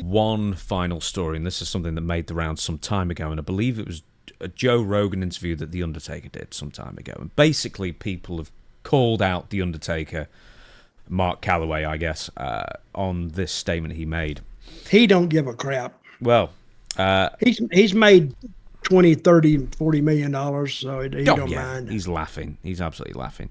one final story, and this is something that made the rounds some time ago, and I believe it was a Joe Rogan interview that The Undertaker did some time ago. And basically, people have called out The Undertaker, Mark Calloway, I guess, on this statement he made. He don't give a crap. Well, he's made 20, 30, 40 million dollars, so he don't mind. He's laughing. He's absolutely laughing.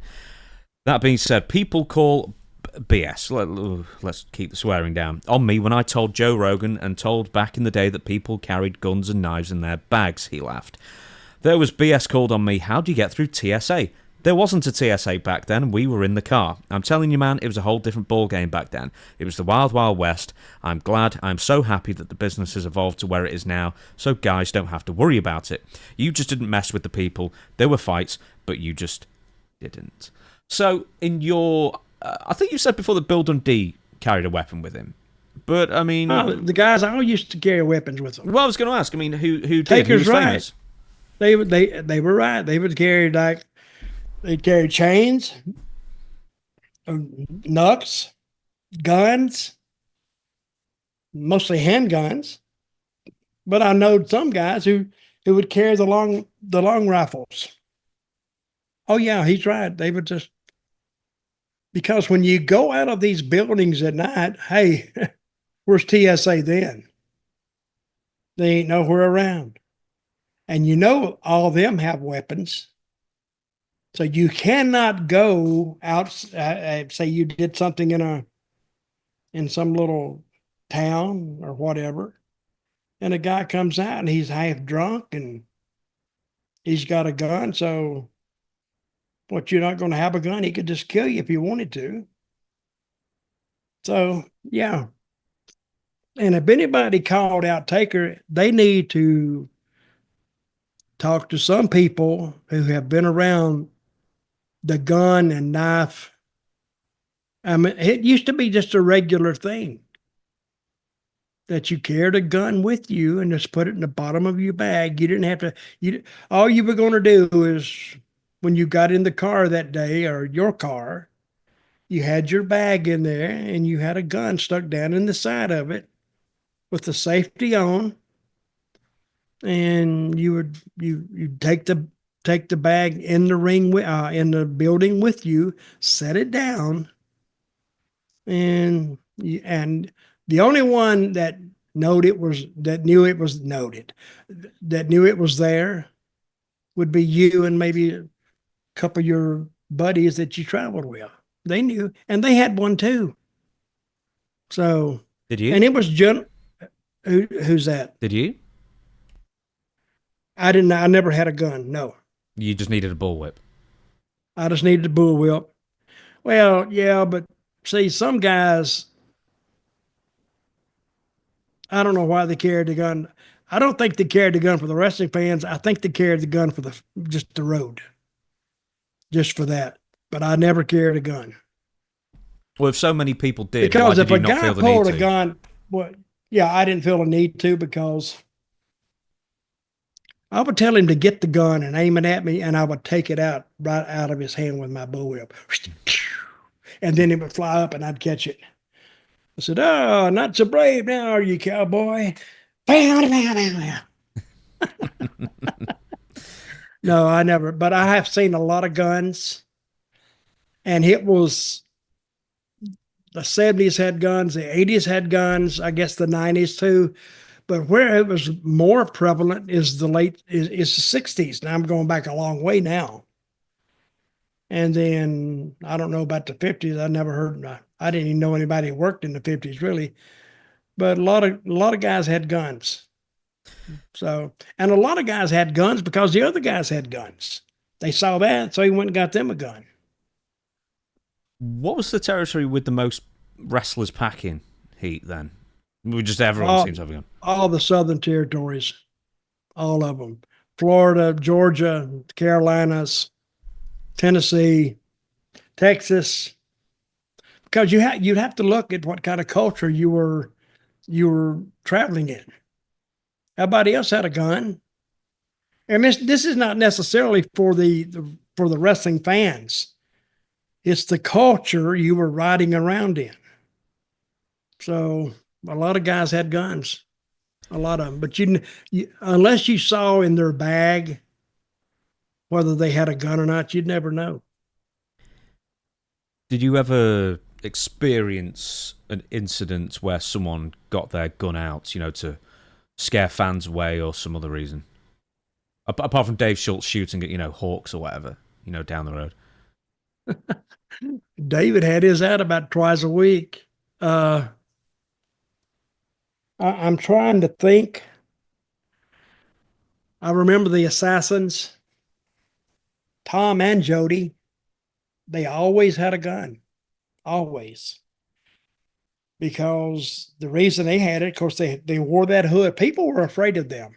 That being said, people call BS. Let's keep the swearing down on me when I told Joe Rogan and told back in the day that people carried guns and knives in their bags. He laughed. There was BS called on me. How do you get through TSA? There wasn't a TSA back then, and we were in the car. I'm telling you, man, it was a whole different ballgame back then. It was the wild, wild west. I'm so happy that the business has evolved to where it is now, so guys don't have to worry about it. You just didn't mess with the people. There were fights, but you just didn't. So, in your... I think you said before that Bill Dundee carried a weapon with him. But, I mean... the guys all used to carry weapons with them. Well, I was going to ask, I mean, who did? Taker's Who was right. famous? They were right. They would carry, like... They'd carry chains, knucks, guns, mostly handguns. But I know some guys who would carry the long rifles. Oh yeah, he's right. They would just, because when you go out of these buildings at night, hey, where's TSA then? They ain't nowhere around. And you know all of them have weapons. So you cannot go out, say you did something in some little town or whatever, and a guy comes out and he's half drunk and he's got a gun. So what, you're not going to have a gun? He could just kill you if he wanted to. So, yeah. And if anybody called out Taker, they need to talk to some people who have been around the gun and knife. I mean, it used to be just a regular thing that you carried a gun with you and just put it in the bottom of your bag. You didn't have to, all you were going to do is when you got in the car that day, or your car, you had your bag in there and you had a gun stuck down in the side of it with the safety on. And you'd take the bag in the ring, in the building with you, set it down, and the only one that knew it was there would be you and maybe a couple of your buddies that you traveled with. They knew, and they had one too. So did you? And it was who's that? Did you? I didn't. I never had a gun. No. You just needed a bullwhip. I just needed a bullwhip. Well, yeah, but see, some guys, I don't know why they carried the gun. I don't think they carried the gun for the wrestling fans. I think they carried the gun for just the road, just for that. But I never carried a gun. Well, if so many people did, because why if did you a not guy feel the pulled need a to? gun, well, yeah, I didn't feel a need to, because I would tell him to get the gun and aim it at me, and I would take it out right out of his hand with my bullwhip. And then it would fly up and I'd catch it. I said, "Oh, not so brave now, are you, cowboy?" No, I never, but I have seen a lot of guns, and it was the 70s had guns, the 80s had guns, I guess the 90s too. But where it was more prevalent is the 60s. Now I'm going back a long way now. And then I don't know about the 50s. I never heard. I didn't even know anybody who worked in the 50s really. But a lot of guys had guns. So, and a lot of guys had guns because the other guys had guns. They saw that, so he went and got them a gun. What was the territory with the most wrestlers packing heat then? Everyone seems to have a gun. All the southern territories, all of them. Florida, Georgia, Carolinas, Tennessee, Texas. Because you'd have to look at what kind of culture you were traveling in. Everybody else had a gun. And this is not necessarily for the wrestling fans. It's the culture you were riding around in. So A lot of guys had guns, a lot of them. But unless you saw in their bag whether they had a gun or not, you'd never know. Did you ever experience an incident where someone got their gun out, to scare fans away or some other reason? Apart from Dave Schultz shooting at, hawks or whatever, down the road. David had his out about twice a week. I'm trying to think. I remember the Assassins, Tom and Jody. They always had a gun, always. Because the reason they had it, of course, they wore that hood. People were afraid of them.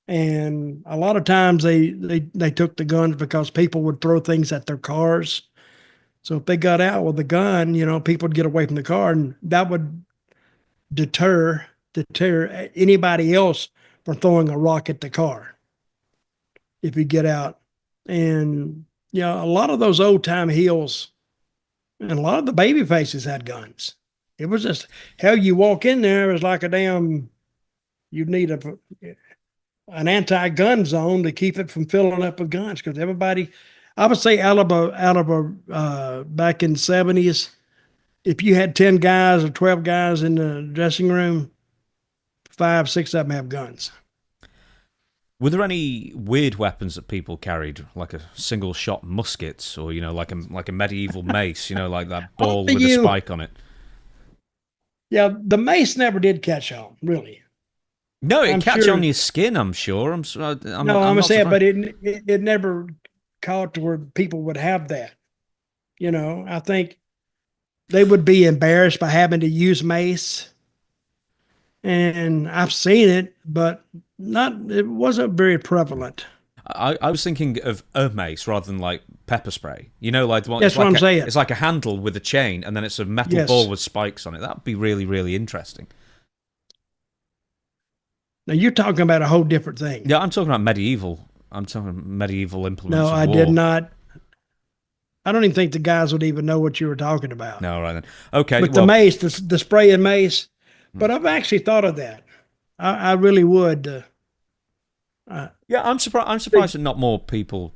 And a lot of times they took the guns because people would throw things at their cars. So if they got out with a gun, people would get away from the car, and that would deter anybody else from throwing a rock at the car if you get out. And a lot of those old time heels and a lot of the baby faces had guns. It was just hell. You walk in there, it was like a damn. You'd need an anti-gun zone to keep it from filling up with guns, because everybody. I would say out of back in the 70s, if you had 10 guys or 12 guys in the dressing room, 5, 6 of them have guns. Were there any weird weapons that people carried, like a single-shot musket, or like a medieval mace, like that ball with a spike on it? Yeah, the mace never did catch on, really. No, it catch on your skin. I'm sure. I'm saying, but it never caught to where people would have that. I think they would be embarrassed by having to use mace. And I've seen it, but it wasn't very prevalent. I was thinking of a mace rather than like pepper spray. Like the one. That's what I'm saying. It's like a handle with a chain, and then it's a metal ball with spikes on it. That'd be really, really interesting. Now you're talking about a whole different thing. Yeah, I'm talking about medieval. I'm talking medieval implements. No, I war. did not. I don't even think the guys would even know what you were talking about. No, right then. Okay. But the mace, the spray and mace. But I've actually thought of that. I really would. Yeah, I'm surprised that not more people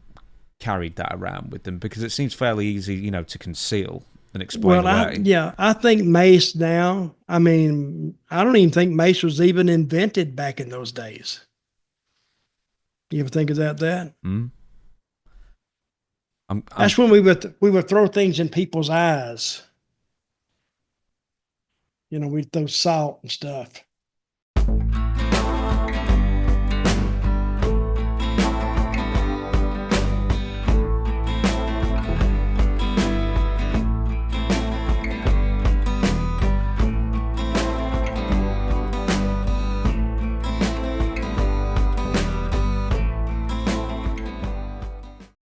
carried that around with them, because it seems fairly easy, to conceal and explain away. I think mace now. I mean, I don't even think mace was even invented back in those days. You ever think about that? Mm. That's when we would throw things in people's eyes. We'd throw salt and stuff.